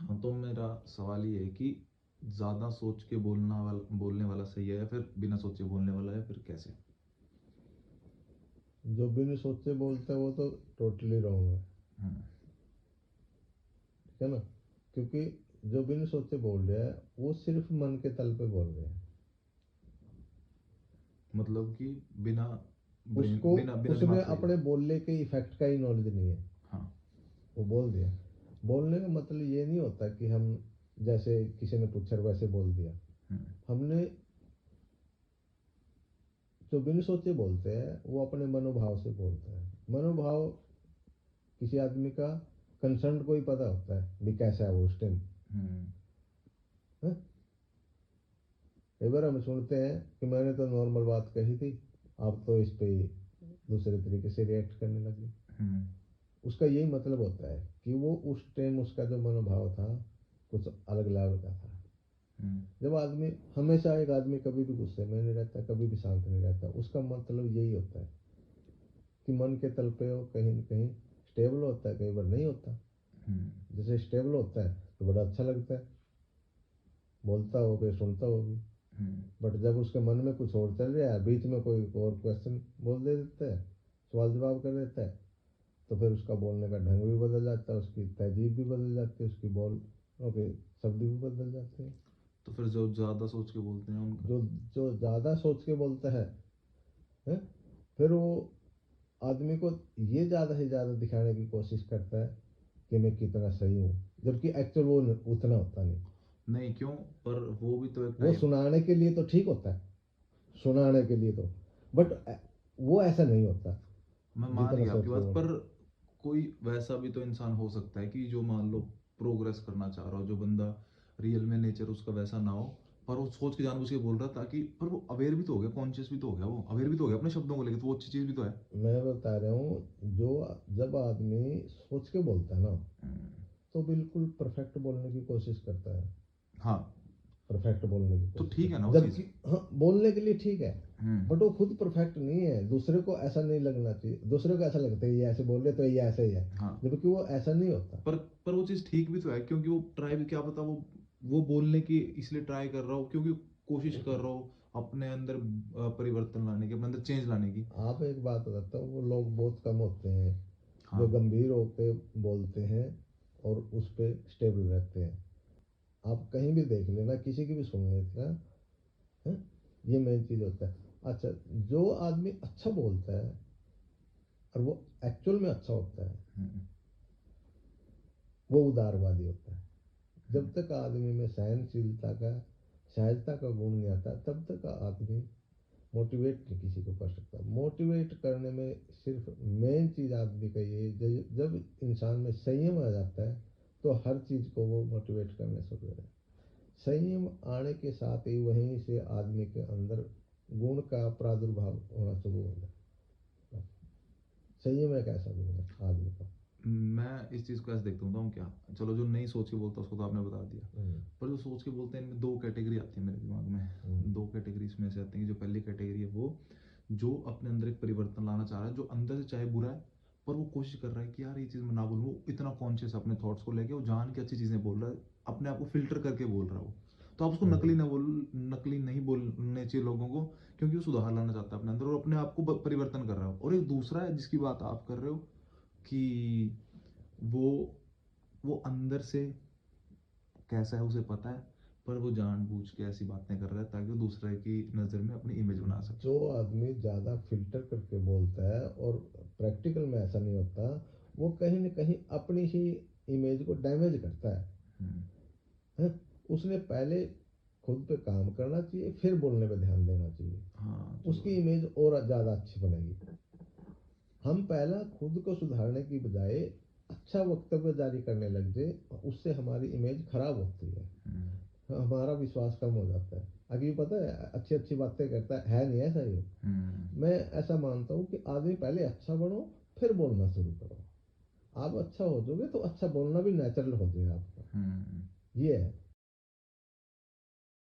हाँ, तो मेरा सवाल ये है कि ज़्यादा सोच के बोलने वाला सही है या फिर बिना सोचे बोलने वाला है, फिर कैसे? जो बिन सोचे बोलते हैं वो तो टोटली रॉन्ग है। हम्म। ठीक है ना? क्योंकि जो बिन सोचे बोल रहे हैं वो सिर्फ मन के तल पे बोल रहे हैं। मतलब कि बिना ब्रेन, उसको बिना बिना उसमें दिमाग का ही। अपने बोलने के इफेक्ट का ही नॉलेज नहीं है। हाँ। वो बोल दिया। बोलने का मतलब ये नहीं होता कि हम जैसे किसी ने पूछा वैसे बोल दिया। हम्म। हमने जो बिन सोचे बोलते हैं वो अपने मनोभाव से बोलते हैं। मनोभाव किसी आदमी का कंसर्न को ही पता होता है भी कैसा है वो उस टाइम। हम्म। कई बार हम सुनते हैं कि मैंने तो नॉर्मल बात कही थी, आप तो इस पे दूसरे तरीके से रिएक्ट करने लगे। हम्म। उसका यही मतलब होता है कि वो उस टाइम उसका जो मनोभाव था कुछ अलग लेवल का था। हम्म। जब आदमी हमेशा एक आदमी कभी भी गुस्से में नहीं रहता, कभी भी शांत नहीं रहता, उसका मतलब यही होता है कि मन के तल पे वो कहीं न कहीं स्टेबल होता है, कई बार नहीं होता। हम्म। जैसे स्टेबल होता है तो बड़ा अच्छा लगता है, बोलता हो गया सुनता हो भी। हम्म। बट जब उसके मन में कुछ और चल रहा है, बीच में कोई और क्वेश्चन बोल दे देता है, सवाल जवाब कर देता है, तो फिर उसका बोलने का ढंग भी बदल जाता है, उसकी तहजीब भी बदल जाती है, उसकी बोल ओके शब्द भी बदल जाते हैं। तो फिर जो ज़्यादा सोच के बोलते हैं उनका? जो जो ज़्यादा सोच के बोलता है, फिर वो आदमी को ये ज़्यादा से ज़्यादा दिखाने की कोशिश करता है कि मैं कितना सही हूँ, जबकि एक्चुअल वो उतना होता नहीं। नहीं, क्यों? पर वो भी तो एक वो टाइप। सुनाने के लिए तो ठीक होता है, सुनाने के लिए तो, बट वो ऐसा नहीं होता मैं मान जितना गया सोच आपकी के बात, बोल। पर कोई वैसा भी तो इंसान हो सकता है कि जो मान लो प्रोग्रेस करना चाह रहा हो, जो बंदा रियल में नेचर उसका वैसा ना हो, पर वो सोच के जानबूझ के बोल रहा है ताकि, पर वो अवेयर भी तो हो गया, कॉन्शियस भी तो हो गया, वो अवेयर भी तो हो गया अपने शब्दों को लेकर, तो वो अच्छी चीज़ भी तो है। मैं बता रहा हूँ जो जब आदमी सोच के बोलता है ना हम्म। तो बिल्कुल परफेक्ट बोलने की कोशिश करता है। हाँ। परफेक्ट बोलने की तो कोशिश ठीक है ना करता वो है, चीज़। जबकि हाँ बोलने के लिए ठीक है, हम्म। बट वो खुद परफेक्ट नहीं है। दूसरे को ऐसा नहीं लगना चाहिए, दूसरे को ऐसा लगता है ये ऐसे बोल रहे तो ये ऐसे ही है, हाँ। जबकि वो ऐसा नहीं होता। पर पर वो चीज़ ठीक भी तो है, क्योंकि वो ट्राई भी, क्या पता वो बोलने की इसलिए ट्राई कर रहा हो क्योंकि कोशिश कर रहा हो अपने अंदर परिवर्तन लाने की, अपने अंदर चेंज लाने की। आप एक बात बताता हूँ, वो लोग बहुत कम होते हैं हाँ। जो गंभीर होकर बोलते हैं और उस पर स्टेबल रहते हैं। आप कहीं भी देख लेना, किसी की भी सुन लेना है, ये मेन चीज़ होता है। अच्छा, जो आदमी अच्छा बोलता है और वो एक्चुअल में अच्छा होता है हम्म। वो उदारवादी होता है। हम्म। जब तक आदमी में सहनशीलता का सहजता का गुण नहीं आता तब तक आदमी मोटिवेट नहीं किसी को कर सकता। मोटिवेट करने में सिर्फ मेन चीज़ आदमी का ये जब इंसान में संयम आ जाता है तो हर चीज़ को वो मोटिवेट करने शुरू हो जाए। संयम आने के साथ ही वहीं से आदमी के अंदर गुण का प्रादुर्भाव होना शुरू हो जाता है। संयम एक ऐसा गुण है आदमी का। मैं इस चीज़ को ऐसे देखता हूँ क्या, चलो जो नहीं सोच के बोलता उसको तो आपने बता दिया, हम्म, पर जो सोच के बोलते हैं इनमें दो कैटेगरी आती है मेरे दिमाग हम्म, में। दो कैटेगरी इसमें से आती है कि जो पहली कैटेगरी है वो जो अपने अंदर एक परिवर्तन लाना चाह रहा है, जो अंदर से चाहे बुरा है पर वो कोशिश कर रहा है कि यार ये चीज़ मैं ना बोलूँ, वो इतना कॉन्शियस अपने थॉट्स को लेके, वो जान के अच्छी चीज़ें बोल रहा है, अपने आप को फिल्टर करके बोल रहा है वो। तो आप उसको हम्म। नकली नहीं बोलने चाहिए लोगों को, क्योंकि वो सुधार लाना चाहता है अपने अंदर और अपने आप को परिवर्तन कर रहा है। और एक दूसरा है जिसकी बात आप कर रहे हो कि वो वो अंदर से कैसा है उसे पता है, पर वो जानबूझ के ऐसी बातें कर रहा है ताकि वो दूसरे की नज़र में अपनी इमेज बना सके। जो आदमी ज़्यादा फिल्टर करके बोलता है और प्रैक्टिकल में ऐसा नहीं होता, वो कहीं ना कहीं अपनी ही इमेज को डैमेज करता हम्म। है। उसने पहले खुद पे काम करना चाहिए, फिर बोलने पे ध्यान देना चाहिए। हाँ, चलो। उसकी इमेज और ज़्यादा अच्छी बनेगी। हम पहला खुद को सुधारने की बजाय अच्छा वक्तव्य जारी करने लग जाए, उससे हमारी इमेज खराब होती है, हम्म। हमारा विश्वास कम हो जाता है। अभी पता है अच्छी अच्छी बातें करता है नहीं ऐसा ही। हम्म। मैं ऐसा मानता हूँ कि आदमी पहले अच्छा बनो फिर बोलना शुरू करो। आप अच्छा हो जाओगे तो अच्छा बोलना भी नेचुरल हो जाएगा आपका। हम्म। ये है।